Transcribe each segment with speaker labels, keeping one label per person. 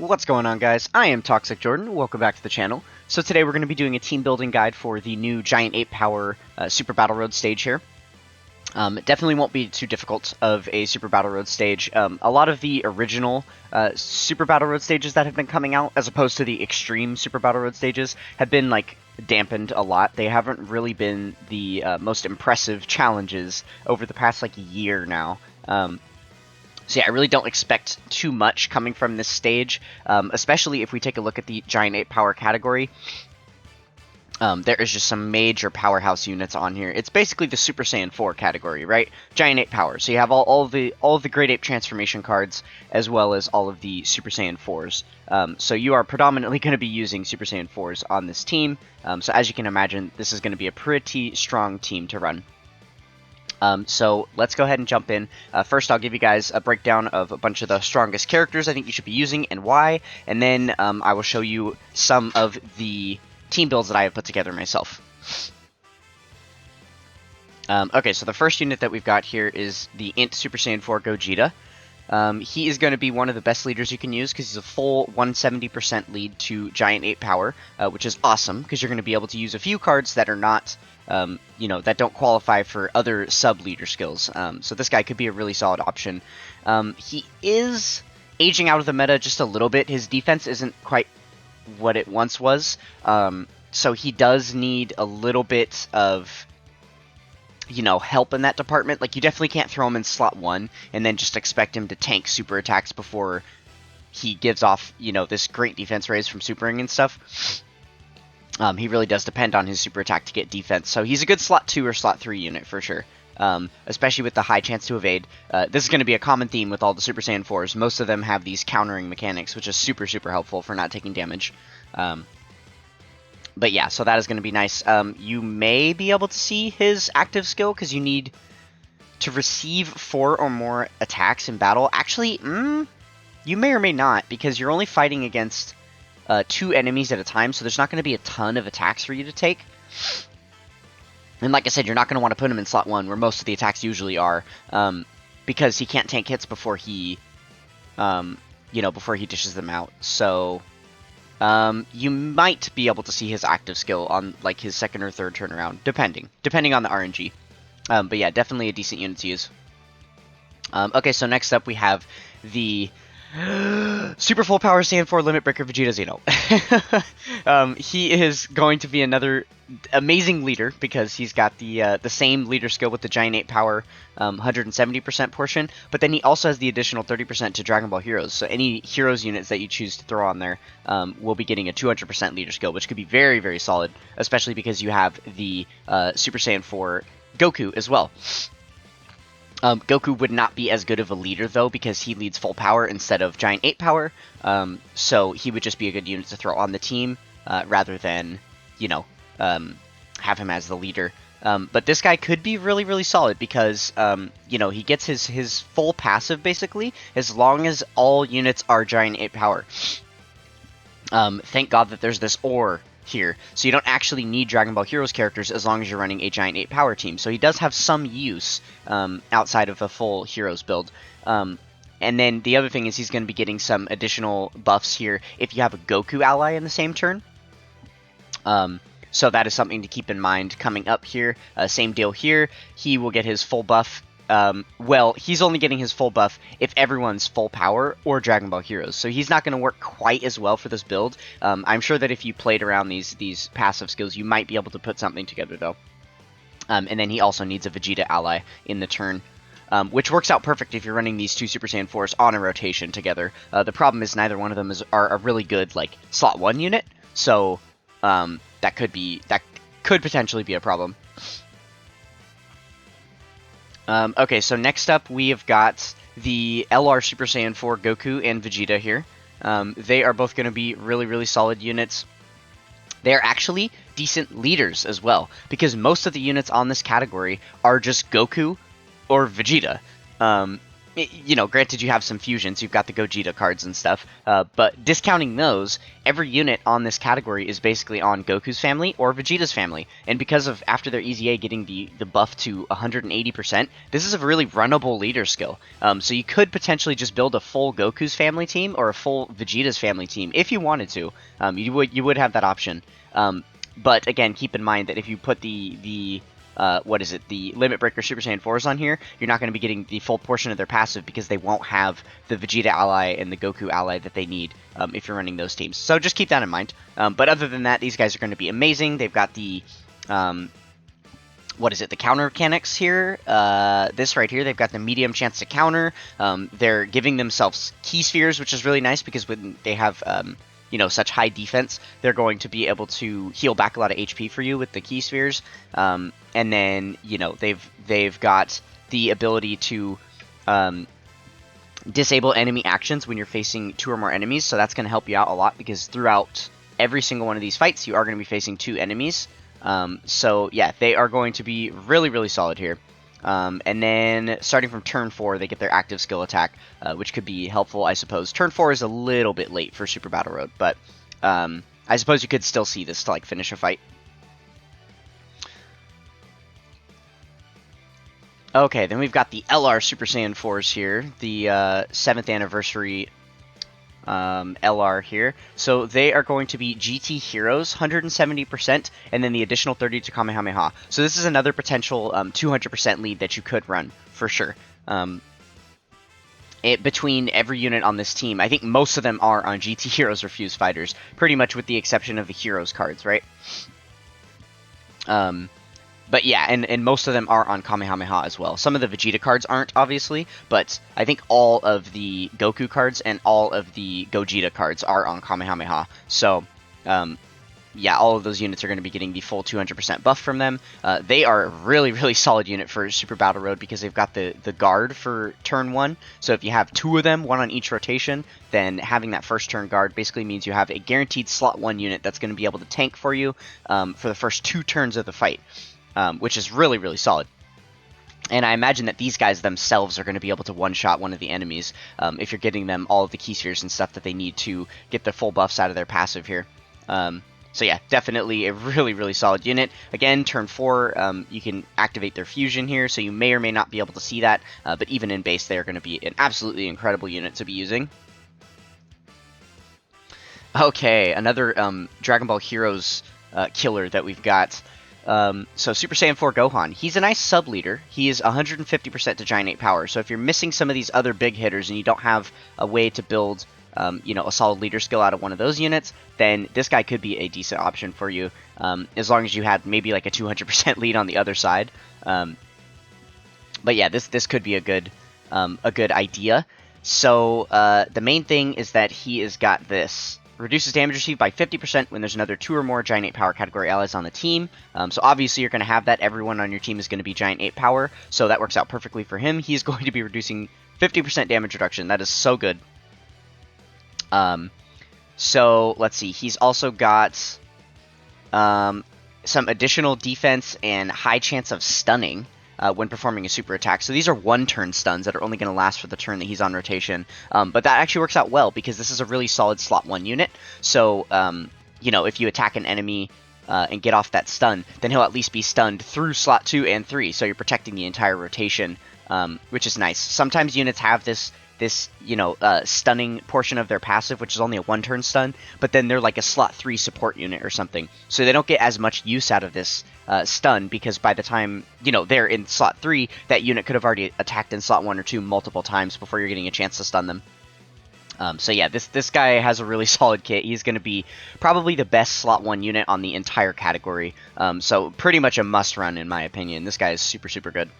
Speaker 1: What's going on, guys? I am Toxic Jordan. Welcome back to the channel. So today we're going to be doing a team building guide for the new Giant Ape Power Super Battle Road stage here. It definitely won't be too difficult of a Super Battle Road stage. A lot of the original Super Battle Road stages that have been coming out, as opposed to the extreme Super Battle Road stages, have been like dampened a lot. They haven't really been the most impressive challenges over the past like year now. So yeah, I really don't expect too much coming from this stage, especially if we take a look at the Giant Ape Power category. There is just some major powerhouse units on here. It's basically the Super Saiyan 4 category, right? Giant Ape Power. So you have all of the Great Ape transformation cards, as well as all of the Super Saiyan 4s. So you are predominantly going to be using Super Saiyan 4s on this team. So as you can imagine, this is going to be a pretty strong team to run. So let's go ahead and jump in. First, I'll give you guys a breakdown of a bunch of the strongest characters I think you should be using and why, and then I will show you some of the team builds that I have put together myself. Okay, so the first unit that we've got here is the Int Super Saiyan 4 Gogeta. He is going to be one of the best leaders you can use because he's a full 170% lead to Giant Ape Power, which is awesome because you're going to be able to use a few cards that are not, that don't qualify for other sub-leader skills. So this guy could be a really solid option. He is aging out of the meta just a little bit. His defense isn't quite what it once was, so he does need a little bit of help in that department. Like, you definitely can't throw him in slot 1 and then just expect him to tank super attacks before he gives off, this great defense raise from supering and stuff. He really does depend on his super attack to get defense, so he's a good slot 2 or slot 3 unit for sure. Especially with the high chance to evade. This is going to be a common theme with all the Super Saiyan 4s. Most of them have these countering mechanics, which is super, super helpful for not taking damage. But yeah, so that is going to be nice. You may be able to see his active skill, because you need to receive 4 or more attacks in battle. Actually, you may or may not, because you're only fighting against 2 enemies at a time, so there's not going to be a ton of attacks for you to take. And like I said, you're not going to want to put him in slot 1, where most of the attacks usually are, because he can't tank hits before he, before he dishes them out. So, you might be able to see his active skill on, like, his second or third turnaround, depending on the RNG. But yeah, definitely a decent unit to use. Okay, so next up we have the Super Full Power Saiyan 4 Limit Breaker Vegeta Xeno. He is going to be another amazing leader because he's got the same leader skill with the Giant Ape Power 170% portion, but then he also has the additional 30% to Dragon Ball Heroes. So any Heroes units that you choose to throw on there will be getting a 200% leader skill, which could be very, very solid, especially because you have the Super Saiyan 4 Goku as well. Goku would not be as good of a leader, though, because he leads full power instead of Giant Ape Power, so he would just be a good unit to throw on the team, rather than, have him as the leader. But this guy could be really, really solid, because, he gets his full passive, basically, as long as all units are Giant Ape Power. Thank God that there's this ore here, so you don't actually need Dragon Ball Heroes characters as long as you're running a Giant Ape Power team. So he does have some use outside of a full Heroes build. And then the other thing is he's going to be getting some additional buffs here if you have a Goku ally in the same turn. So that is something to keep in mind coming up here. Same deal here. He will get his full buff. Well, he's only getting his full buff if everyone's full power or Dragon Ball Heroes, so he's not going to work quite as well for this build. I'm sure that if you played around these passive skills, you might be able to put something together, though. And then he also needs a Vegeta ally in the turn, which works out perfect if you're running these 2 Super Saiyan 4s on a rotation together. The problem is neither one of them are a really good, like, slot 1 unit, so that could potentially be a problem. Okay, so next up we have got the LR Super Saiyan 4 Goku and Vegeta here. They are both going to be really, really solid units. They are actually decent leaders as well, because most of the units on this category are just Goku or Vegeta. you know, granted you have some fusions, you've got the Gogeta cards and stuff, but discounting those, every unit on this category is basically on Goku's family or Vegeta's family. And because of, after their EZA getting the buff to 180%, this is a really runnable leader skill. So you could potentially just build a full Goku's family team or a full Vegeta's family team if you wanted to. You would have that option. But again, keep in mind that if you put the Limit Breaker Super Saiyan 4s on here, you're not going to be getting the full portion of their passive because they won't have the Vegeta ally and the Goku ally that they need if you're running those teams. So just keep that in mind. But other than that, these guys are going to be amazing. They've got the, the counter mechanics here. This right here, they've got the medium chance to counter. They're giving themselves key spheres, which is really nice because when they have such high defense, they're going to be able to heal back a lot of HP for you with the key spheres. And then, they've got the ability to disable enemy actions when you're facing 2 or more enemies. So that's going to help you out a lot because throughout every single one of these fights, you are going to be facing 2 enemies. So yeah, they are going to be really, really solid here. And then starting from turn 4, they get their active skill attack, which could be helpful, I suppose. Turn 4 is a little bit late for Super Battle Road, but I suppose you could still see this to finish a fight. Okay, then we've got the LR Super Saiyan 4s here, the 7th anniversary LR here. So they are going to be GT Heroes, 170%, and then the additional 30 to Kamehameha. So this is another potential 200% lead that you could run, for sure. Between every unit on this team, I think most of them are on GT Heroes or Fuse Fighters, pretty much with the exception of the Heroes cards, right? But yeah, and most of them are on Kamehameha as well. Some of the Vegeta cards aren't, obviously, but I think all of the Goku cards and all of the Gogeta cards are on Kamehameha. So, yeah, all of those units are going to be getting the full 200% buff from them. They are a really, really solid unit for Super Battle Road because they've got the guard for turn 1. So if you have 2 of them, 1 on each rotation, then having that first turn guard basically means you have a guaranteed slot 1 unit that's going to be able to tank for you for the first 2 turns of the fight. Which is really, really solid. And I imagine that these guys themselves are going to be able to one-shot one of the enemies if you're getting them all of the key spheres and stuff that they need to get the full buffs out of their passive here. So yeah, definitely a really, really solid unit. Again, turn 4, you can activate their fusion here, so you may or may not be able to see that, but even in base, they are going to be an absolutely incredible unit to be using. Okay, another Dragon Ball Heroes killer that we've got. So Super Saiyan 4 Gohan, he's a nice sub-leader. He is 150% to Giant 8 power, so if you're missing some of these other big hitters and you don't have a way to build, a solid leader skill out of one of those units, then this guy could be a decent option for you, as long as you had maybe like a 200% lead on the other side. But yeah, this could be a good idea. So the main thing is that he has got this. Reduces damage received by 50% when there's another 2 or more Giant 8 power category allies on the team. So obviously you're going to have that. Everyone on your team is going to be Giant 8 power, so that works out perfectly for him. He's going to be reducing 50% damage reduction. That is so good. So let's see. He's also got some additional defense and high chance of stunning when performing a super attack. So these are 1-turn stuns that are only going to last for the turn that he's on rotation. But that actually works out well because this is a really solid slot 1 unit. So, if you attack an enemy and get off that stun, then he'll at least be stunned through slot 2 and 3. So you're protecting the entire rotation, which is nice. Sometimes units have this stunning portion of their passive, which is only a 1-turn stun, but then they're like a slot 3 support unit or something. So they don't get as much use out of this stun because by the time, they're in slot 3, that unit could have already attacked in slot 1 or 2 multiple times before you're getting a chance to stun them. So yeah, this guy has a really solid kit. He's going to be probably the best slot 1 unit on the entire category. So pretty much a must run in my opinion. This guy is super, super good.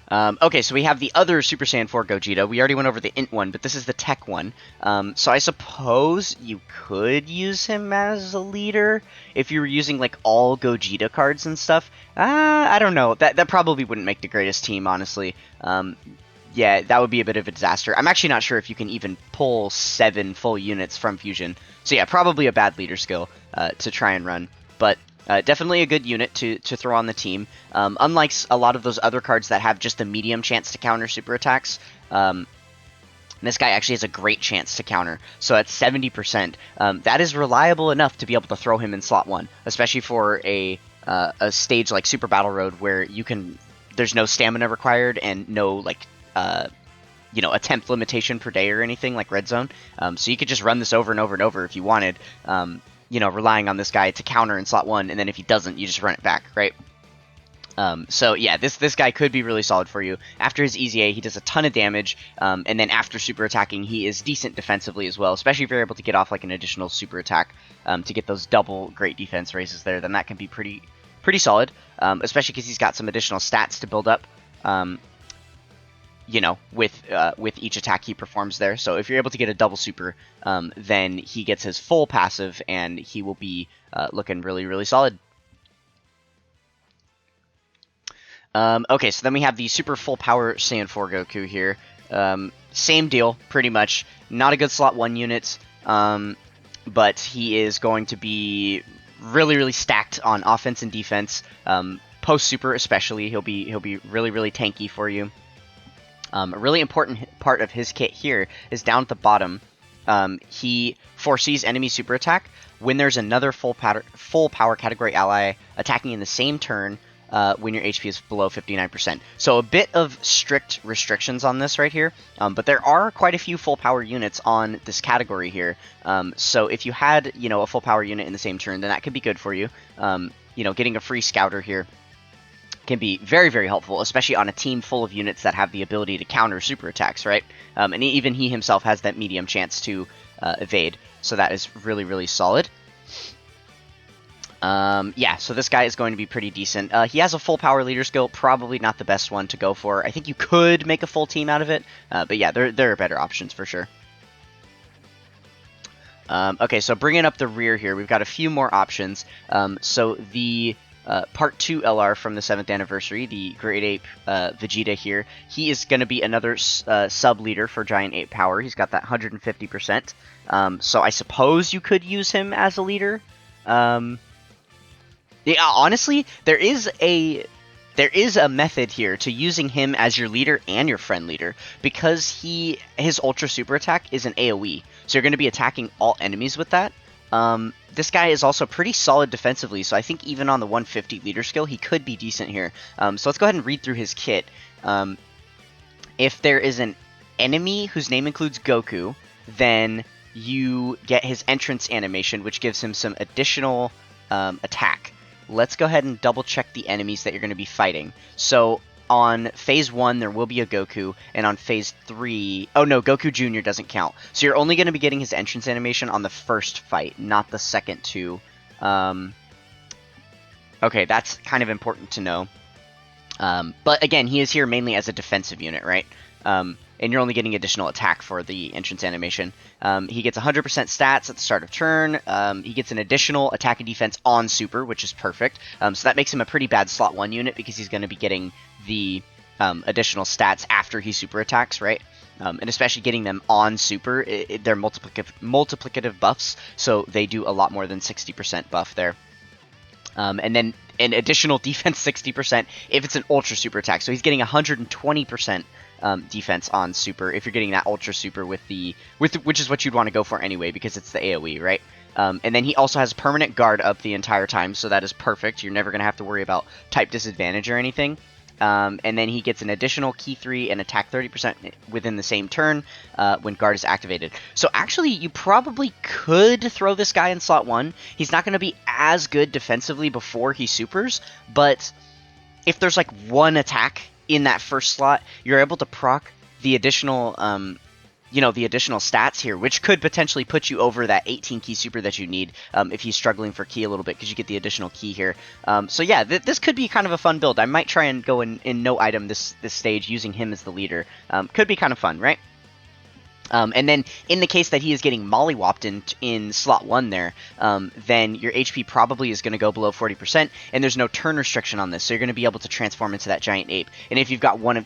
Speaker 1: Okay, so we have the other Super Saiyan 4 Gogeta. We already went over the Int one, but this is the Tech one. So I suppose you could use him as a leader if you were using, like, all Gogeta cards and stuff. I don't know. That probably wouldn't make the greatest team, honestly. Yeah, that would be a bit of a disaster. I'm actually not sure if you can even pull 7 full units from Fusion. So yeah, probably a bad leader skill to try and run. But Definitely a good unit to throw on the team. Unlike a lot of those other cards that have just a medium chance to counter super attacks, this guy actually has a great chance to counter. So at 70%, that is reliable enough to be able to throw him in slot 1, especially for a stage like Super Battle Road where there's no stamina required and no like attempt limitation per day or anything like Red Zone. So you could just run this over and over and over if you wanted. Relying on this guy to counter in slot 1, and then if he doesn't, you just run it back, right? So yeah, this guy could be really solid for you. After his Easy A, he does a ton of damage, and then after super attacking, he is decent defensively as well, especially if you're able to get off like an additional super attack to get those double great defense raises there, then that can be pretty solid, especially because he's got some additional stats to build up. With each attack he performs there. So if you're able to get a double super, then he gets his full passive, and he will be looking really, really solid. Okay, so then we have the super full power Saiyan 4 Goku here. Same deal, pretty much. Not a good slot 1 unit, but he is going to be really, really stacked on offense and defense. Post super especially, he'll be really, really tanky for you. A really important part of his kit here is down at the bottom. He foresees enemy super attack when there's another full power category ally attacking in the same turn when your HP is below 59%. So a bit of strict restrictions on this right here, but there are quite a few full power units on this category here. So if you had a full power unit in the same turn, then that could be good for you. Getting a free scouter here can be very, very helpful, especially on a team full of units that have the ability to counter super attacks, right? And even he himself has that medium chance to evade, so that is really, really solid. So this guy is going to be pretty decent. He has a full power leader skill, probably not the best one to go for. I think you could make a full team out of it, but yeah, there are better options for sure. Okay, so bringing up the rear here, we've got a few more options. So the Part 2 LR from the 7th anniversary, the Great Ape Vegeta here. He is going to be another sub-leader for Giant Ape Power. He's got that 150%. So I suppose you could use him as a leader. Yeah, honestly, there is a method here to using him as your leader and your friend leader, because his Ultra Super Attack is an AoE. So you're going to be attacking all enemies with that. This guy is also pretty solid defensively, so I think even on the 150 leader skill, he could be decent here. So let's go ahead and read through his kit. If there is an enemy whose name includes Goku, then you get his entrance animation, which gives him some additional attack. Let's go ahead and double check the enemies that you're going to be fighting. So on Phase 1, there will be a Goku, and on Phase 3... Oh no, Goku Jr. doesn't count. So you're only going to be getting his entrance animation on the first fight, not the second two. Okay, that's kind of important to know. But again, he is here mainly as a defensive unit, right? And you're only getting additional attack for the entrance animation. He gets 100% stats at the start of turn. He gets an additional attack and defense on super, which is perfect. So that makes him a pretty bad slot 1 unit, because he's going to be getting the additional stats after he super attacks, right? And especially getting them on super, they're multiplicative buffs, so they do a lot more than 60% buff there. And then an additional defense 60% if it's an ultra super attack. So he's getting 120% defense on super if you're getting that ultra super which is what you'd want to go for anyway, because it's the AoE, right? And then he also has permanent guard up the entire time, so that is perfect. You're never going to have to worry about type disadvantage or anything. And then he gets an additional Key 3 and attack 30% within the same turn when guard is activated. So actually, you probably could throw this guy in slot 1. He's not going to be as good defensively before he supers, but if there's like one attack in that first slot, you're able to proc the additional the additional stats here, which could potentially put you over that 18 key super that you need if he's struggling for key a little bit, because you get the additional key here. So yeah, this could be kind of a fun build. I might try and go in no item this stage using him as the leader. Could be kind of fun, right? And then in the case that he is getting mollywopped in slot 1 there, then your HP probably is going to go below 40%, and there's no turn restriction on this, so you're going to be able to transform into that giant ape. And if you've got one of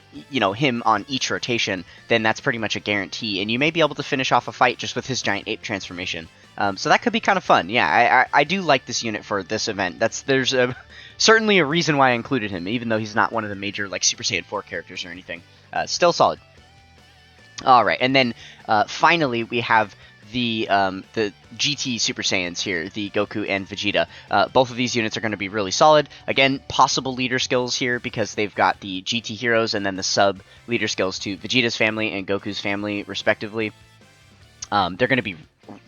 Speaker 1: him on each rotation, then that's pretty much a guarantee, and you may be able to finish off a fight just with his giant ape transformation. So that could be kind of fun. Yeah, I do like this unit for this event. There's certainly a reason why I included him, even though he's not one of the major like Super Saiyan 4 characters or anything. Still solid. All right, and then finally we have the GT Super Saiyans here, the Goku and Vegeta. Both of these units are going to be really solid. Again, possible leader skills here because they've got the GT heroes and then the sub leader skills to Vegeta's family and Goku's family, respectively. They're going to be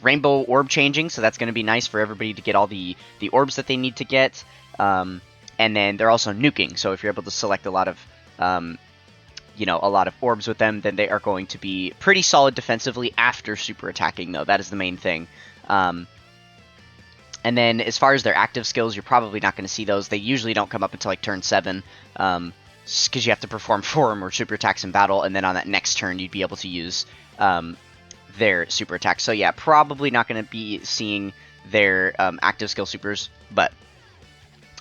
Speaker 1: rainbow orb changing, so that's going to be nice for everybody to get all the orbs that they need to get. And then they're also nuking, so if you're able to select a lot of a lot of orbs with them, then they are going to be pretty solid defensively after super attacking, though. That is the main thing. And then as far as their active skills, you're probably not going to see those. They usually don't come up until like turn 7, because you have to perform 4 or more super attacks in battle, and then on that next turn you'd be able to use their super attacks. So yeah, probably not going to be seeing their active skill supers, but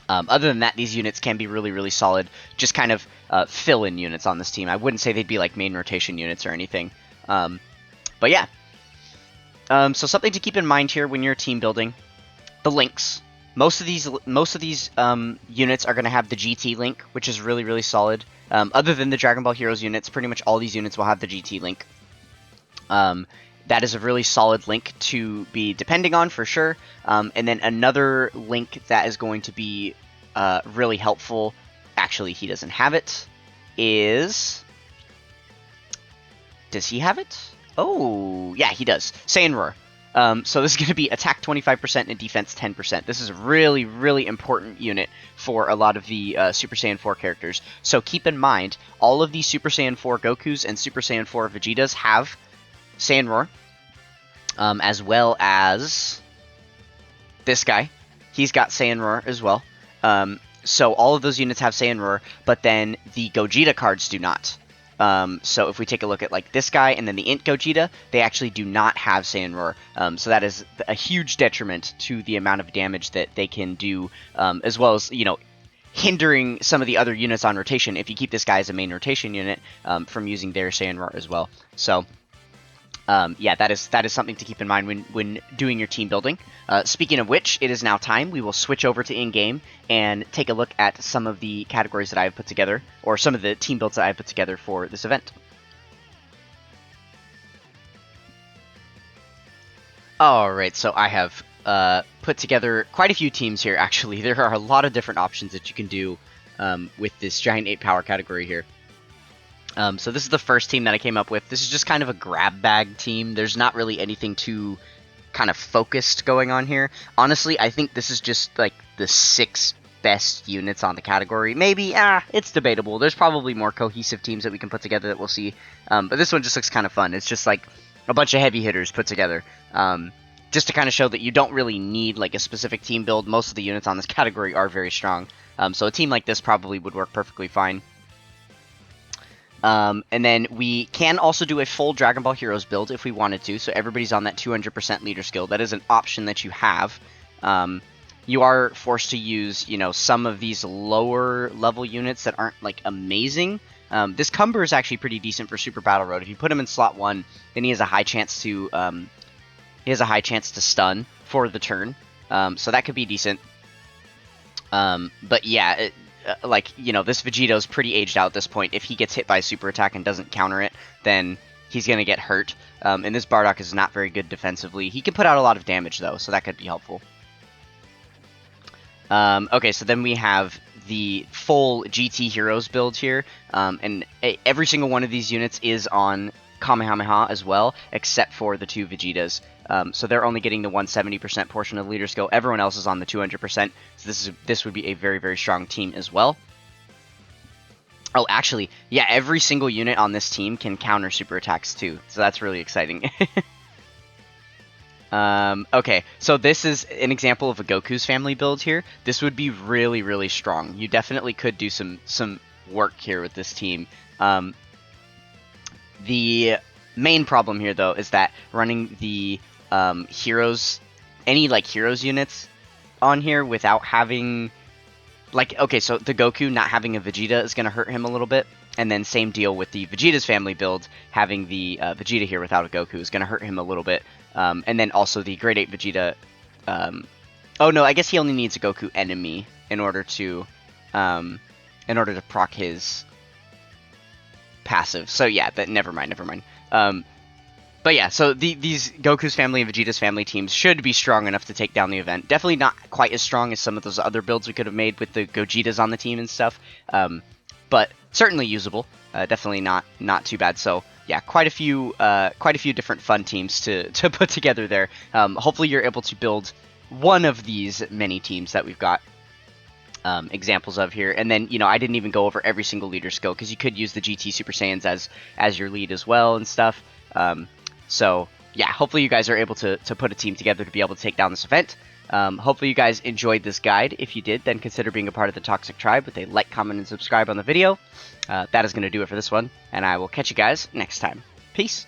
Speaker 1: other than that, these units can be really, really solid. Just kind of fill-in units on this team. I wouldn't say they'd be like main rotation units or anything. But yeah. So something to keep in mind here when you're team building: the links. Most of these units are going to have the GT link, which is really, really solid. Other than the Dragon Ball Heroes units, pretty much all these units will have the GT link. That is a really solid link to be depending on for sure. And then another link that is going to be really helpful, actually he doesn't have it, is... Does he have it? Oh, yeah, he does. Saiyan Roar. So this is going to be attack 25% and defense 10%. This is a really, really important unit for a lot of the Super Saiyan 4 characters. So keep in mind, all of these Super Saiyan 4 Gokus and Super Saiyan 4 Vegetas have Saiyan Roar, as well as this guy. He's got Saiyan Roar as well. So all of those units have Saiyan Roar, but then the Gogeta cards do not. So if we take a look at like this guy and then the Int Gogeta, they actually do not have Saiyan Roar. So that is a huge detriment to the amount of damage that they can do, as well as, hindering some of the other units on rotation if you keep this guy as a main rotation unit from using their Saiyan Roar as well. So yeah, that is something to keep in mind when doing your team building. Speaking of which, it is now time. We will switch over to in-game and take a look at some of the categories that I have put together, or some of the team builds that I have put together for this event. Alright, so I have put together quite a few teams here, actually. There are a lot of different options that you can do with this Giant 8 Power category here. So this is the first team that I came up with. This is just kind of a grab bag team. There's not really anything too kind of focused going on here. Honestly, I think this is just like the 6 best units on the category. Maybe, it's debatable. There's probably more cohesive teams that we can put together that we'll see. But this one just looks kind of fun. It's just like a bunch of heavy hitters put together. Just to kind of show that you don't really need like a specific team build. Most of the units on this category are very strong. So a team like this probably would work perfectly fine. And then we can also do a full Dragon Ball Heroes build if we wanted to, so everybody's on that 200% leader skill. That is an option that you have. You are forced to use, some of these lower level units that aren't, like, amazing. This Cumber is actually pretty decent for Super Battle Road. If you put him in slot 1, then he has a high chance to, stun for the turn. So that could be decent. But yeah, this Vegeto's pretty aged out at this point. If he gets hit by a super attack and doesn't counter it, then he's going to get hurt. And this Bardock is not very good defensively. He can put out a lot of damage, though, so that could be helpful. Okay, so then we have the full GT Heroes build here. And every single one of these units is on Kamehameha as well, except for the 2 Vegetas. So they're only getting the 170% portion of the leader skill. Everyone else is on the 200%. So this would be a very, very strong team as well. Oh, actually, yeah, every single unit on this team can counter super attacks too. So that's really exciting. Okay, so this is an example of a Goku's family build here. This would be really, really strong. You definitely could do some work here with this team. The main problem here, though, is that running the heroes, any heroes units on here without having, okay, so the Goku not having a Vegeta is going to hurt him a little bit. And then same deal with the Vegeta's family build, having the Vegeta here without a Goku is going to hurt him a little bit. And then also the Grade 8 Vegeta. Oh no, I guess he only needs a Goku enemy in order to proc his passive. So yeah, never mind. But yeah, so these Goku's family and Vegeta's family teams should be strong enough to take down the event. Definitely not quite as strong as some of those other builds we could have made with the Gogetas on the team and stuff. But certainly usable. Definitely not too bad. So yeah, quite a few different fun teams to put together there. Hopefully you're able to build one of these many teams that we've got examples of here. And then, I didn't even go over every single leader skill because you could use the GT Super Saiyans as your lead as well and stuff. So yeah, hopefully you guys are able to put a team together to be able to take down this event. Hopefully you guys enjoyed this guide. If you did, then consider being a part of the Toxic Tribe with a like, comment, and subscribe on the video. That is going to do it for this one, and I will catch you guys next time. Peace!